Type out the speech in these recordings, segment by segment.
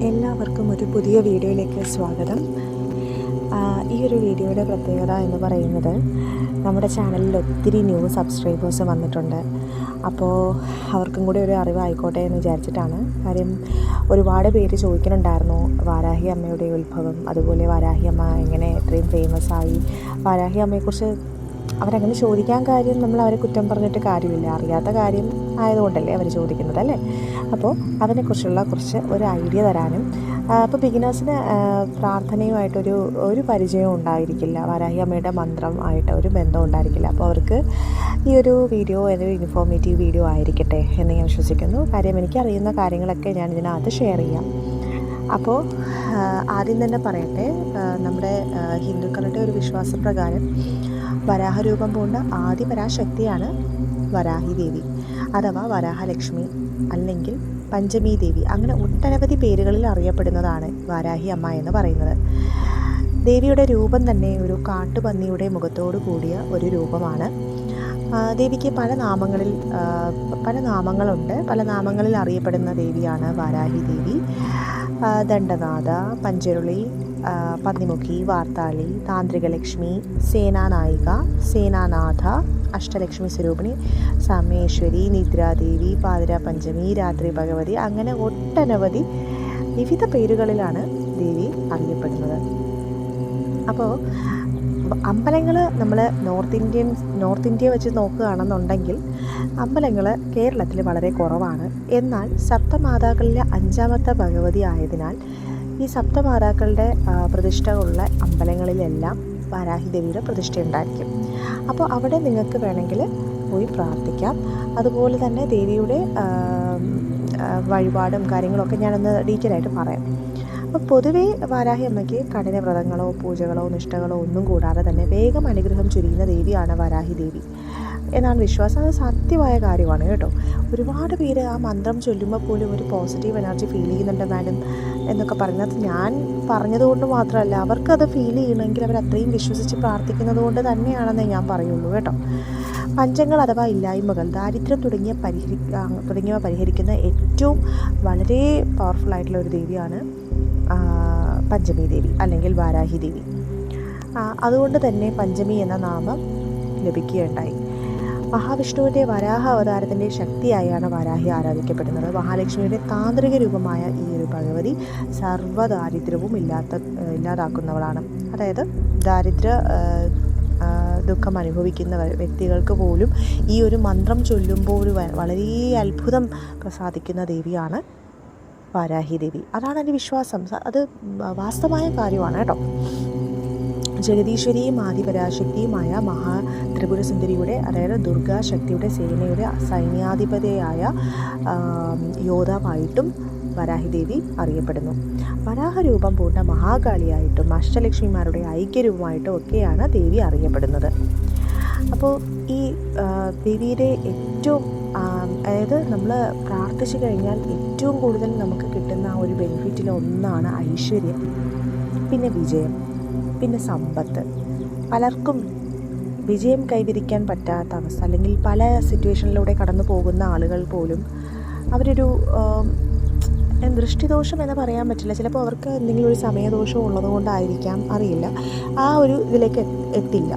എല്ലാവർക്കും ഒരു പുതിയ വീഡിയോയിലേക്ക് സ്വാഗതം. ഈ ഒരു വീഡിയോയുടെ പ്രത്യേകത എന്ന് പറയുന്നത് നമ്മുടെ ചാനലിൽ ഒത്തിരി ന്യൂ സബ്സ്ക്രൈബേഴ്സ് വന്നിട്ടുണ്ട്. അപ്പോൾ അവർക്കും കൂടി ഒരു അറിവായിക്കോട്ടെ എന്ന് വിചാരിച്ചിട്ടാണ്. കാര്യം ഒരുപാട് പേര് ചോദിക്കുന്നുണ്ടായിരുന്നു വാരാഹി അമ്മയുടെ ഉത്ഭവം, അതുപോലെ വാരാഹി അമ്മ എങ്ങനെ ഇത്രയും ഫേമസ് ആയി. വാരാഹി അമ്മയെക്കുറിച്ച് അവരങ്ങനെ ചോദിക്കാൻ കാര്യം നമ്മൾ അവരെ കുറ്റം പറഞ്ഞിട്ട് കാര്യമില്ല, അറിയാത്ത കാര്യം ആയതുകൊണ്ടല്ലേ അവർ ചോദിക്കുന്നത് അല്ലേ. അപ്പോൾ അതിനെക്കുറിച്ചുള്ള കുറച്ച് ഒരു ഐഡിയ തരാനും, അപ്പോൾ ബിഗിനേഴ്സിന് പ്രാർത്ഥനയുമായിട്ടൊരു പരിചയവും ഉണ്ടായിരിക്കില്ല, വാരാഹി അമ്മയുടെ മന്ത്രം ആയിട്ട് ഒരു ബന്ധം ഉണ്ടായിരിക്കില്ല. അപ്പോൾ അവർക്ക് ഈ ഒരു വീഡിയോ ഒരു ഇൻഫോർമേറ്റീവ് വീഡിയോ ആയിരിക്കട്ടെ എന്ന് ഞാൻ വിശ്വസിക്കുന്നു. കാര്യം എനിക്കറിയുന്ന കാര്യങ്ങളൊക്കെ ഞാൻ ഇതിനകത്ത് ഷെയർ ചെയ്യാം. അപ്പോൾ ആദ്യം തന്നെ പറയട്ടെ, നമ്മുടെ ഹിന്ദുക്കളുടെ ഒരു വിശ്വാസപ്രകാരം വരാഹരൂപം പൂണ്ട ആദി പരാശക്തിയാണ് വരാഹി ദേവി അഥവാ വരാഹലക്ഷ്മി അല്ലെങ്കിൽ പഞ്ചമി ദേവി. അങ്ങനെ ഒട്ടനവധി പേരുകളിൽ അറിയപ്പെടുന്നതാണ് വാരാഹി അമ്മ എന്ന് പറയുന്നത്. ദേവിയുടെ രൂപം തന്നെ ഒരു കാട്ടുപന്നിയുടെ മുഖത്തോടു കൂടിയ ഒരു രൂപമാണ്. ദേവിക്ക് പല നാമങ്ങളുണ്ട്. പല നാമങ്ങളിൽ അറിയപ്പെടുന്ന ദേവിയാണ് വാരാഹി ദേവി. ദണ്ഡനാഥ, പഞ്ചരുളി, പന്നിമുഖി, വാർത്താളി, താന്ത്രികലക്ഷ്മി, സേനാനായിക, സേനാനാഥ, അഷ്ടലക്ഷ്മി സ്വരൂപിണി, സമേശ്വരി, നിദ്രാദേവി, പാതിര പഞ്ചമി, രാത്രി ഭഗവതി, അങ്ങനെ ഒട്ടനവധി വിവിധ പേരുകളിലാണ് ദേവി അറിയപ്പെടുന്നത്. അപ്പോൾ അമ്പലങ്ങൾ നമ്മൾ നോർത്ത് ഇന്ത്യ വെച്ച് നോക്കുകയാണെന്നുണ്ടെങ്കിൽ അമ്പലങ്ങൾ കേരളത്തിൽ വളരെ കുറവാണ്. എന്നാൽ സപ്തമാതാക്കളിലെ 5ാമത്തെ ഭഗവതി ആയതിനാൽ ഈ സപ്തമാതാക്കളുടെ പ്രതിഷ്ഠയുള്ള അമ്പലങ്ങളിലെല്ലാം വാരാഹി ദേവിയുടെ പ്രതിഷ്ഠ ഉണ്ടായിരിക്കും. അപ്പോൾ അവിടെ നിങ്ങൾക്ക് വേണമെങ്കിൽ പോയി പ്രാർത്ഥിക്കാം. അതുപോലെ തന്നെ ദേവിയുടെ വഴിപാടും കാര്യങ്ങളൊക്കെ ഞാനൊന്ന് ഡീറ്റെയിൽ ആയിട്ട് പറയാം. അപ്പോൾ പൊതുവേ വാരാഹി അമ്മയ്ക്ക് കഠിന വ്രതങ്ങളോ പൂജകളോ നിഷ്ഠകളോ ഒന്നും കൂടാതെ തന്നെ വേഗം അനുഗ്രഹം ചൊരിയുന്ന ദേവിയാണ് വാരാഹി ദേവി എന്നാണ് വിശ്വാസം. അത് സത്യമായ കാര്യമാണ് കേട്ടോ. ഒരുപാട് പേര് ആ മന്ത്രം ചൊല്ലുമ്പോൾ പോലും ഒരു പോസിറ്റീവ് എനർജി ഫീൽ ചെയ്യുന്നുണ്ട് മാഡം എന്നൊക്കെ പറയുന്നത് ഞാൻ പറഞ്ഞതുകൊണ്ട് മാത്രമല്ല, അവർക്കത് ഫീൽ ചെയ്യണമെങ്കിൽ അവർ അത്രയും വിശ്വസിച്ച് പ്രാർത്ഥിക്കുന്നത് കൊണ്ട് തന്നെയാണെന്നേ ഞാൻ പറയുള്ളൂ കേട്ടോ. പഞ്ചങ്ങൾ അഥവാ ഇല്ലായ്മകൾ, ദാരിദ്ര്യം തുടങ്ങിയവ പരിഹരിക്കുന്ന ഏറ്റവും വളരെ പവർഫുള്ളായിട്ടുള്ള ഒരു ദേവിയാണ് പഞ്ചമി ദേവി അല്ലെങ്കിൽ വാരാഹി ദേവി. അതുകൊണ്ട് തന്നെ പഞ്ചമി എന്ന നാമം ലഭിക്കുകയുണ്ടായി. മഹാവിഷ്ണുവിൻ്റെ വരാഹ അവതാരത്തിൻ്റെ ശക്തിയായാണ് വാരാഹി ആരാധിക്കപ്പെടുന്നത്. മഹാലക്ഷ്മിയുടെ താന്ത്രിക രൂപമായ ഈ ഒരു ഭഗവതി സർവ്വദാരിദ്ര്യവും ഇല്ലാതാക്കുന്നവളാണ്. അതായത് ദുഃഖം അനുഭവിക്കുന്ന വ്യക്തികൾക്ക് പോലും ഈ ഒരു മന്ത്രം ചൊല്ലുമ്പോൾ വളരെ അത്ഭുതം പ്രസാദിക്കുന്ന ദേവിയാണ് വാരാഹി ദേവി. അതാണ് എൻ്റെ വിശ്വാസം. അത് വാസ്തവമായ കാര്യമാണ് കേട്ടോ. ജഗദീശ്വരിയും ആദിപരാശക്തിയുമായ മഹാത്രിപുരസുന്ദരിയുടെ അതായത് ദുർഗാശക്തിയുടെ സേനയുടെ സൈന്യാധിപതിയായ യോദ്ധാവായിട്ടും വരാഹി ദേവി അറിയപ്പെടുന്നു. വരാഹരൂപം പൂണ്ട മഹാകാളിയായിട്ടും അഷ്ടലക്ഷ്മിമാരുടെ ഐക്യരൂപമായിട്ടും ഒക്കെയാണ് ദേവി അറിയപ്പെടുന്നത്. അപ്പോൾ ഈ ദേവിയുടെ ഏറ്റവും അതായത് നമ്മൾ പ്രാർത്ഥിച്ചു കഴിഞ്ഞാൽ ഏറ്റവും കൂടുതൽ നമുക്ക് കിട്ടുന്ന ആ ഒരു ബെനിഫിറ്റിൽ ഒന്നാണ് ഐശ്വര്യം, പിന്നെ വിജയം, പിന്നെ സമ്പത്ത്. പലർക്കും വിജയം കൈവരിക്കാൻ പറ്റാത്ത അവസ്ഥ അല്ലെങ്കിൽ പല സിറ്റുവേഷനിലൂടെ കടന്നു പോകുന്ന ആളുകൾ പോലും അവരൊരു ദൃഷ്ടിദോഷം എന്ന് പറയാൻ പറ്റില്ല, ചിലപ്പോൾ അവർക്ക് എന്തെങ്കിലും ഒരു സമയദോഷം ഉള്ളതുകൊണ്ടായിരിക്കാം, അറിയില്ല, ആ ഒരു ഇതിലേക്ക് എത്തില്ല.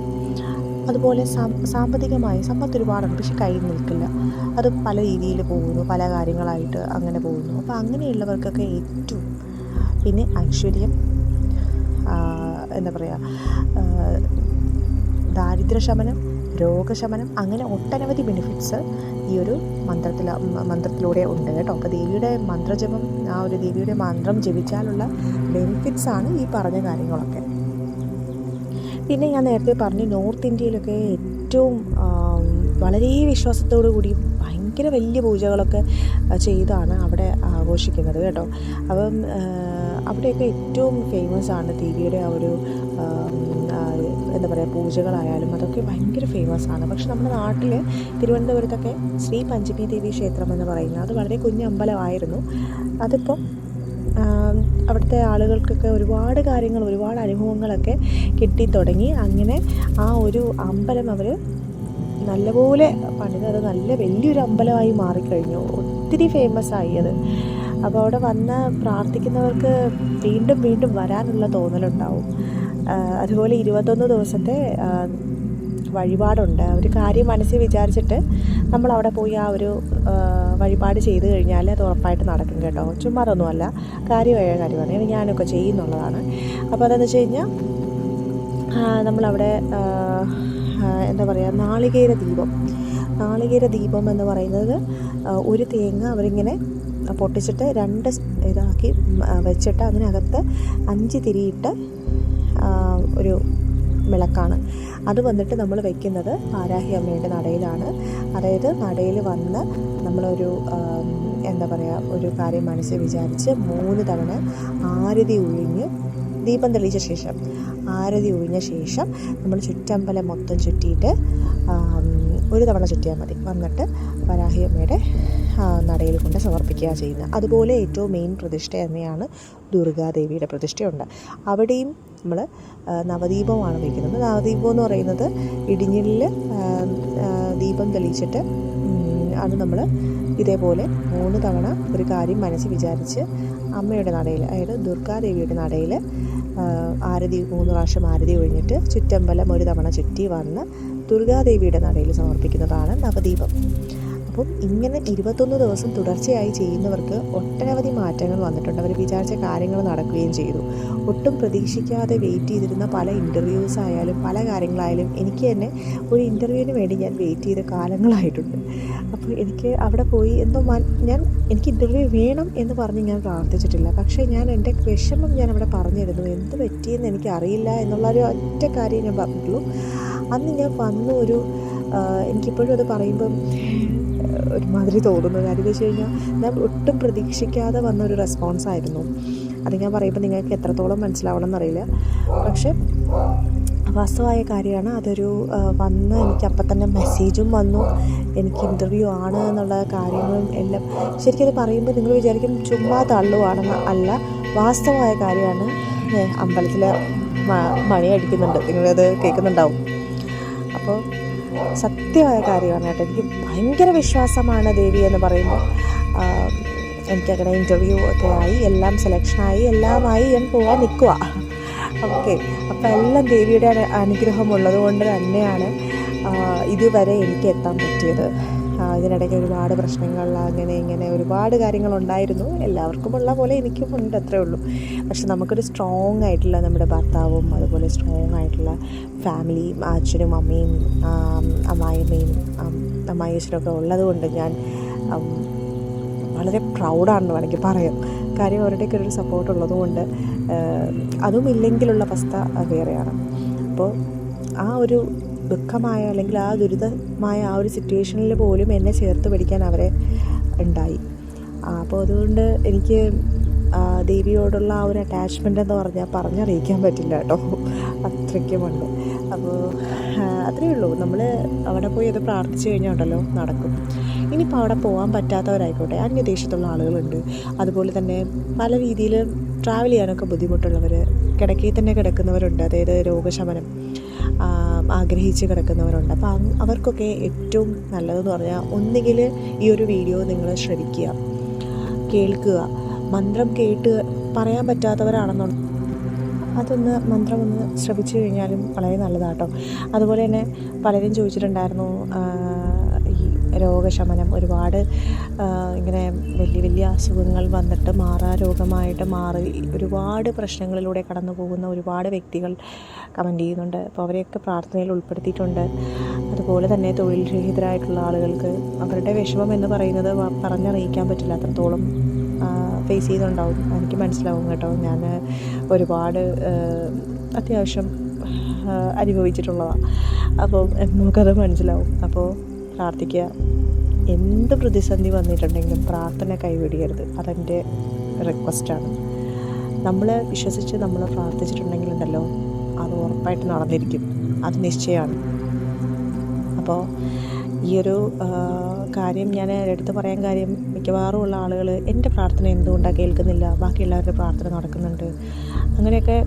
അതുപോലെ സാമ്പത്തികമായി സമ്പത്ത് ഒരുപാടുണ്ട്, പക്ഷെ കയ്യിൽ നിൽക്കില്ല. അത് പല രീതിയിൽ പോകുന്നു, പല കാര്യങ്ങളായിട്ട് അങ്ങനെ പോകുന്നു. അപ്പോൾ അങ്ങനെയുള്ളവർക്കൊക്കെ ഏറ്റവും പിന്നെ ഐശ്വര്യം, എന്താ പറയുക, ദാരിദ്ര്യശമനം, രോഗശമനം, അങ്ങനെ ഒട്ടനവധി ബെനിഫിറ്റ്സ് ഈ ഒരു മന്ത്രത്തിലൂടെ ഉണ്ട് കേട്ടോ. അപ്പോൾ ദേവിയുടെ മന്ത്രജപം, ആ ഒരു ദേവിയുടെ മന്ത്രം ജപിച്ചാലുള്ള ബെനിഫിറ്റ്സാണ് ഈ പറഞ്ഞ കാര്യങ്ങളൊക്കെ. പിന്നെ ഞാൻ നേരത്തെ പറഞ്ഞു നോർത്ത് ഇന്ത്യയിലൊക്കെ ഏറ്റവും വളരെ വിശ്വാസത്തോടു കൂടി ഭയങ്കര വലിയ പൂജകളൊക്കെ ചെയ്താണ് അവിടെ ആഘോഷിക്കുന്നത് കേട്ടോ. അപ്പം അവിടെയൊക്കെ ഏറ്റവും ഫേമസ് ആണ് ദേവിയുടെ ആ ഒരു എന്താ പറയുക പൂജകളായാലും അതൊക്കെ ഭയങ്കര ഫേമസ് ആണ്. പക്ഷെ നമ്മുടെ നാട്ടിൽ തിരുവനന്തപുരത്തൊക്കെ ശ്രീ പഞ്ചമി ദേവി ക്ഷേത്രം എന്ന് പറയുന്നത് അത് വളരെ കുഞ്ഞ് അമ്പലമായിരുന്നു. അതിപ്പം അവിടുത്തെ ആളുകൾക്കൊക്കെ ഒരുപാട് കാര്യങ്ങൾ, ഒരുപാട് അനുഭവങ്ങളൊക്കെ കിട്ടിത്തുടങ്ങി. അങ്ങനെ ആ ഒരു അമ്പലം അവർ നല്ലപോലെ പണിത് അത് നല്ല വലിയൊരു അമ്പലമായി മാറിക്കഴിഞ്ഞു. ഒത്തിരി ഫേമസ് ആയി അത്. അപ്പോൾ അവിടെ വന്ന് പ്രാർത്ഥിക്കുന്നവർക്ക് വീണ്ടും വീണ്ടും വരാനുള്ള തോന്നലുണ്ടാവും. അതുപോലെ 21 ദിവസത്തെ വഴിപാടുണ്ട്. ഒരു കാര്യം മനസ്സിൽ വിചാരിച്ചിട്ട് നമ്മളവിടെ പോയി ആ ഒരു വഴിപാട് ചെയ്ത് കഴിഞ്ഞാൽ അത് ഉറപ്പായിട്ട് നടക്കും കേട്ടോ. ചുമ്മാ അതൊന്നുമല്ല, കാര്യമായ കാര്യമാണ്. ഞാനൊക്കെ ചെയ്യുന്നുള്ളതാണ്. അപ്പോൾ അതെന്ന് വെച്ച് കഴിഞ്ഞാൽ നമ്മളവിടെ എന്താ പറയുക, നാളികേര ദീപം എന്ന് പറയുന്നത് ഒരു തേങ്ങ അവരിങ്ങനെ പൊട്ടിച്ചിട്ട് 2 ഇതാക്കി വെച്ചിട്ട് അതിനകത്ത് 5 തിരിയിട്ട് ഒരു വിളക്കാണ്. അത് വന്നിട്ട് നമ്മൾ വയ്ക്കുന്നത് വാരാഹി അമ്മയുടെ നടയിലാണ്. അതായത് നടയിൽ വന്ന് നമ്മളൊരു എന്താ പറയുക, ഒരു കാര്യം മനസ്സിൽ വിചാരിച്ച് 3 തവണ ആരതി ഒഴിഞ്ഞ് ദീപം തെളിയിച്ച ശേഷം നമ്മൾ ചുറ്റമ്പലം മൊത്തം ചുറ്റിയിട്ട് 1 തവണ ചുറ്റിയാൽ മതി. വന്നിട്ട് വരാഹി അമ്മയുടെ നടയിൽ കൊണ്ട് സമർപ്പിക്കുക ചെയ്യുന്നത്. അതുപോലെ ഏറ്റവും മെയിൻ പ്രതിഷ്ഠ തന്നെയാണ് ദുർഗാദേവിയുടെ പ്രതിഷ്ഠയുണ്ട്. അവിടെയും നമ്മൾ നവദീപമാണ് വയ്ക്കുന്നത്. നവദീപം എന്ന് പറയുന്നത് ഇടിഞ്ഞിലിൽ ദീപം തെളിയിച്ചിട്ട് അത് നമ്മൾ ഇതേപോലെ 3 തവണ ഒരു കാര്യം മനസ്സിൽ വിചാരിച്ച് അമ്മയുടെ നടയിൽ, അതായത് ദുർഗാദേവിയുടെ നടയിൽ ആരതി 3 പ്രാവശ്യം ആരതി ഒഴിഞ്ഞിട്ട് ചുറ്റമ്പലം 1 തവണ ചുറ്റി വന്ന് ദുർഗാദേവിയുടെ നടയിൽ സമർപ്പിക്കുന്നതാണ് നവദീപം. അപ്പം ഇങ്ങനെ 21 ദിവസം തുടർച്ചയായി ചെയ്യുന്നവർക്ക് ഒട്ടനവധി മാറ്റങ്ങൾ വന്നിട്ടുണ്ട്. അവർ വിചാരിച്ച കാര്യങ്ങൾ നടക്കുകയും ചെയ്തു. ഒട്ടും പ്രതീക്ഷിക്കാതെ വെയിറ്റ് ചെയ്തിരുന്ന പല ഇൻ്റർവ്യൂസ് ആയാലും പല കാര്യങ്ങളായാലും എനിക്ക് തന്നെ ഒരു ഇൻ്റർവ്യൂവിന് വേണ്ടി ഞാൻ വെയിറ്റ് ചെയ്ത കാലങ്ങളായിട്ടുണ്ട്. അപ്പോൾ എനിക്ക് അവിടെ പോയി എനിക്ക് ഇൻ്റർവ്യൂ വേണം എന്ന് പറഞ്ഞ് ഞാൻ പ്രാർത്ഥിച്ചിട്ടില്ല. പക്ഷേ ഞാൻ എൻ്റെ വിഷമം ഞാൻ അവിടെ പറഞ്ഞിരുന്നു. എന്ത് പറ്റിയെന്ന് എനിക്കറിയില്ല എന്നുള്ളൊരു ഒറ്റ കാര്യം ഞാൻ പറഞ്ഞിട്ടുള്ളൂ. അന്ന് ഞാൻ വന്നു എനിക്കിപ്പോഴും അത് പറയുമ്പം ഒരുമാതിരി തോന്നുന്നു. കാര്യം എന്ന് വെച്ച് കഴിഞ്ഞാൽ ഞാൻ ഒട്ടും പ്രതീക്ഷിക്കാതെ വന്നൊരു റെസ്പോൺസായിരുന്നു. അത് ഞാൻ പറയുമ്പോൾ നിങ്ങൾക്ക് എത്രത്തോളം മനസ്സിലാവണം എന്നറിയില്ല. പക്ഷേ വാസ്തവമായ കാര്യമാണ്. അതൊരു വന്ന് എനിക്ക് അപ്പം തന്നെ മെസ്സേജും വന്നു, എനിക്ക് ഇൻ്റർവ്യൂ ആണ് എന്നുള്ള കാര്യങ്ങളും എല്ലാം. ശരിക്കും അത് പറയുമ്പോൾ നിങ്ങൾ വിചാരിക്കും ചുമ്മാ തള്ളുവാണെന്ന്. അല്ല, വാസ്തവമായ കാര്യമാണ്. അമ്പലത്തിൽ മണി അടിക്കുന്നുണ്ട്, നിങ്ങളത് കേൾക്കുന്നുണ്ടാവും. അപ്പോൾ സത്യമായ കാര്യമാണ് കേട്ടോ. എനിക്ക് ഭയങ്കര വിശ്വാസമാണ് ദേവി എന്ന് പറയുമ്പോൾ. എനിക്കങ്ങനെ ഇൻ്റർവ്യൂ ഒക്കെ ആയി, എല്ലാം സെലക്ഷനായി, എല്ലാമായി ഞാൻ പോകാൻ നിൽക്കുക. ഓക്കെ, അപ്പോൾ എല്ലാം ദേവിയുടെ അനുഗ്രഹം ഉള്ളത് കൊണ്ട് തന്നെയാണ് ഇതുവരെ എനിക്ക് എത്താൻ പറ്റിയത്. ഇതിനിടയ്ക്ക് ഒരുപാട് പ്രശ്നങ്ങൾ ഇങ്ങനെ ഒരുപാട് കാര്യങ്ങളുണ്ടായിരുന്നു. എല്ലാവർക്കും ഉള്ള പോലെ എനിക്കും ഉണ്ട്, അത്രേ ഉള്ളൂ. പക്ഷെ നമുക്കൊരു സ്ട്രോങ് ആയിട്ടുള്ള നമ്മുടെ ഭർത്താവും അതുപോലെ സ്ട്രോങ് ആയിട്ടുള്ള ഫാമിലിയും അച്ഛനും അമ്മയും അമ്മായിയമ്മയും അമ്മായിയച്ഛനൊക്കെ ഉള്ളത് കൊണ്ട് ഞാൻ വളരെ പ്രൗഡാണെന്ന് വേണമെങ്കിൽ പറയാം. കാര്യം അവരുടെയൊക്കെ ഒരു സപ്പോർട്ട് ഉള്ളതുകൊണ്ട്. അതും ഇല്ലെങ്കിലുള്ള അവസ്ഥ വേറെയാണ്. അപ്പോൾ ആ ഒരു ദുഃഖമായ അല്ലെങ്കിൽ ആ ദുരിതമായ ആ ഒരു സിറ്റുവേഷനിൽ പോലും എന്നെ ചേർത്ത് പിടിക്കാൻ അവരെ ഉണ്ടായി. അപ്പോൾ അതുകൊണ്ട് എനിക്ക് ദേവിയോടുള്ള ആ ഒരു അറ്റാച്ച്മെൻ്റ് എന്ന് പറഞ്ഞറിയിക്കാൻ പറ്റില്ല കേട്ടോ, അത്രയ്ക്കുമുണ്ട്. അപ്പോൾ അത്രയേ ഉള്ളൂ. നമ്മൾ അവിടെ പോയി അത് പ്രാർത്ഥിച്ചു കഴിഞ്ഞാൽ ഉണ്ടല്ലോ നടക്കും. ഇനിയിപ്പോൾ അവിടെ പോകാൻ പറ്റാത്തവരായിക്കോട്ടെ, അന്യദേശത്തുള്ള ആളുകളുണ്ട്, അതുപോലെ തന്നെ പല രീതിയിൽ ട്രാവൽ ചെയ്യാനൊക്കെ ബുദ്ധിമുട്ടുള്ളവർ, കിടക്കയിൽ തന്നെ കിടക്കുന്നവരുണ്ട്, അതായത് രോഗശമനം ആഗ്രഹിച്ച് കിടക്കുന്നവരുണ്ട്. അപ്പോൾ അവർക്കൊക്കെ ഏറ്റവും നല്ലതെന്ന് പറഞ്ഞാൽ ഒന്നുകിൽ ഈ ഒരു വീഡിയോ നിങ്ങൾ ശ്രവിക്കുക, കേൾക്കുക. മന്ത്രം കേട്ട് പറയാൻ പറ്റാത്തവരാണെന്നുണ്ടെങ്കിൽ മന്ത്രം ഒന്ന് ശ്രവിച്ചു കഴിഞ്ഞാലും വളരെ നല്ലതാട്ടോ. അതുപോലെ തന്നെ പലരും ചോദിച്ചിട്ടുണ്ടായിരുന്നു ഈ രോഗശമനം, ഒരുപാട് ഇങ്ങനെ വലിയ അസുഖങ്ങൾ വന്നിട്ട് രോഗമായിട്ട് മാറി ഒരുപാട് പ്രശ്നങ്ങളിലൂടെ കടന്നു പോകുന്ന ഒരുപാട് വ്യക്തികൾ കമൻറ്റ് ചെയ്യുന്നുണ്ട്. അപ്പോൾ അവരെയൊക്കെ പ്രാർത്ഥനയിൽ ഉൾപ്പെടുത്തിയിട്ടുണ്ട്. അതുപോലെ തന്നെ തൊഴിൽ രഹിതരായിട്ടുള്ള ആളുകൾക്ക് അവരുടെ വിഷമം എന്ന് പറയുന്നത് പറഞ്ഞറിയിക്കാൻ പറ്റില്ല, അത്രത്തോളം ഫേസ് ചെയ്തുണ്ടാവും. എനിക്ക് മനസ്സിലാവും കേട്ടോ. ഞാൻ ഒരുപാട് അത്യാവശ്യം അനുഭവിച്ചിട്ടുള്ളതാണ്. അപ്പോൾ നമുക്കത് മനസ്സിലാവും. അപ്പോൾ പ്രാർത്ഥിക്കുക. എന്ത് പ്രതിസന്ധി വന്നിട്ടുണ്ടെങ്കിലും പ്രാർത്ഥന കൈവിടരുത്, അതെൻ്റെ റിക്വസ്റ്റാണ്. നമ്മൾ വിശ്വസിച്ച് നമ്മൾ പ്രാർത്ഥിച്ചിട്ടുണ്ടെങ്കിലുണ്ടല്ലോ അത് ഉറപ്പായിട്ട് നടന്നിരിക്കും, അത് നിശ്ചയമാണ്. അപ്പോൾ ഈ ഒരു കാര്യം ഞാൻ എടുത്ത് പറയാൻ കാര്യം, മിക്കവാറും ഉള്ള ആളുകൾ എൻ്റെ പ്രാർത്ഥന എന്തുകൊണ്ടാണ് കേൾക്കുന്നില്ല, ബാക്കിയുള്ളവരുടെ പ്രാർത്ഥന നടക്കുന്നുണ്ട്, അങ്ങനെയൊക്കെ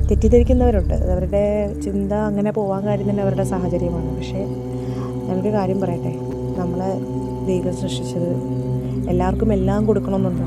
തെറ്റിദ്ധരിക്കുന്നവരുണ്ട്. അവരുടെ ചിന്ത അങ്ങനെ പോകാൻ കാര്യം തന്നെ അവരുടെ സാഹചര്യമാണ്. പക്ഷേ ഞാനൊരു കാര്യം പറയട്ടെ, നമ്മളെ ദൈവം സൃഷ്ടിച്ചത് എല്ലാവർക്കും എല്ലാം കൊടുക്കണമെന്നുണ്ടോ?